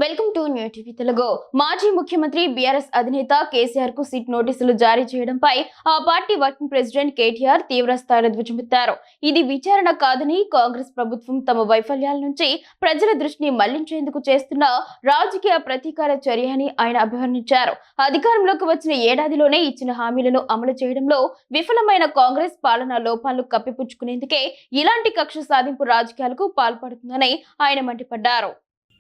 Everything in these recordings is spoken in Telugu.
Welcome to new TV Telugu. మాజీ ముఖ్యమంత్రి బీఆర్ఎస్ అధినేత కేసీఆర్ కు సిట్ నోటీసులు జారీ చేయడంపై ఆ పార్టీ వర్కింగ్ ప్రెసిడెంట్ కేటీఆర్ తీవ్ర స్థాయిలో ధ్వజమెత్తారు. ఇది విచారణ కాదని కాంగ్రెస్ ప్రభుత్వం తమ వైఫల్యాల నుంచి ప్రజల దృష్టిని మళ్లించేందుకు చేస్తున్న రాజకీయ ప్రతీకార చర్య అని ఆయన అభివర్ణించారు. అధికారంలోకి వచ్చిన ఏడాదిలోనే ఇచ్చిన హామీలను అమలు చేయడంలో విఫలమైన కాంగ్రెస్ పాలనా లోపాలను కప్పిపుచ్చుకునేందుకే ఇలాంటి కక్ష సాధింపు రాజకీయాలకు పాల్పడుతుందని ఆయన మండిపడ్డారు.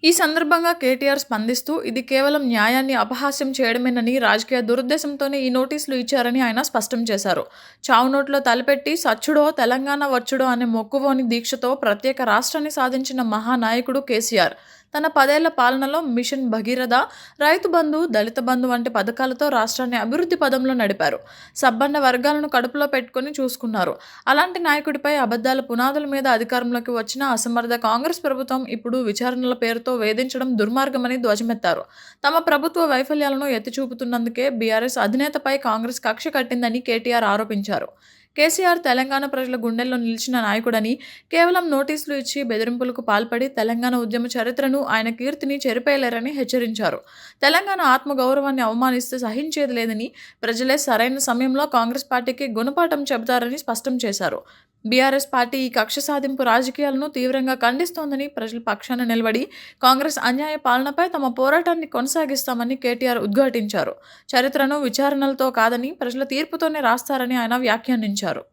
ఈ సందర్భంగా కేటీఆర్ స్పందిస్తూ ఇది కేవలం న్యాయాన్ని అపహాస్యం చేయడమేనని, రాజకీయ దురుద్దేశంతోనే ఈ నోటీసులు ఇచ్చారని ఆయన స్పష్టం చేశారు. చావు నోట్లో తలపెట్టి సచ్చుడో తెలంగాణ వచ్చుడో అనే మొక్కువోని దీక్షతో ప్రత్యేక రాష్ట్రాన్ని సాధించిన మహానాయకుడు కేసీఆర్ తన 10 ఏళ్ల పాలనలో మిషన్ భగీరథ, రైతు బంధు, దళిత బంధు వంటి పథకాలతో రాష్ట్రాన్ని అభివృద్ధి పదంలో నడిపారు. సబ్బన్న వర్గాలను కడుపులో పెట్టుకుని చూసుకున్నారు. అలాంటి నాయకుడిపై అబద్ధాల పునాదుల మీద అధికారంలోకి వచ్చిన అసమర్థ కాంగ్రెస్ ప్రభుత్వం ఇప్పుడు విచారణల పేరుతో వేధించడం దుర్మార్గమని ధ్వజమెత్తారు. తమ ప్రభుత్వ వైఫల్యాలను ఎత్తిచూపుతున్నందుకే బీఆర్ఎస్ అధినేతపై కాంగ్రెస్ కక్ష కట్టిందని కేటీఆర్ ఆరోపించారు. కేసీఆర్ తెలంగాణ ప్రజల గుండెల్లో నిలిచిన నాయకుడని, కేవలం నోటీసులు ఇచ్చి బెదిరింపులకు పాల్పడి తెలంగాణ ఉద్యమ చరిత్రను, ఆయన కీర్తిని చెరిపేయలేరని హెచ్చరించారు. తెలంగాణ ఆత్మగౌరవాన్ని అవమానిస్తే సహించేది లేదని, ప్రజలే సరైన సమయంలో కాంగ్రెస్ పార్టీకి గుణపాఠం చెబుతారని స్పష్టం చేశారు. బీఆర్ఎస్ పార్టీ ఈ కక్ష సాధింపు రాజకీయాలను తీవ్రంగా ఖండిస్తోందని, ప్రజల పక్షాన నిలబడి కాంగ్రెస్ అన్యాయ పాలనపై తమ పోరాటాన్ని కొనసాగిస్తామని కేటీఆర్ ఉద్ఘాటించారు. చరిత్రను విచారణలతో కాదని ప్రజల తీర్పుతోనే రాస్తారని ఆయన వ్యాఖ్యానించారు.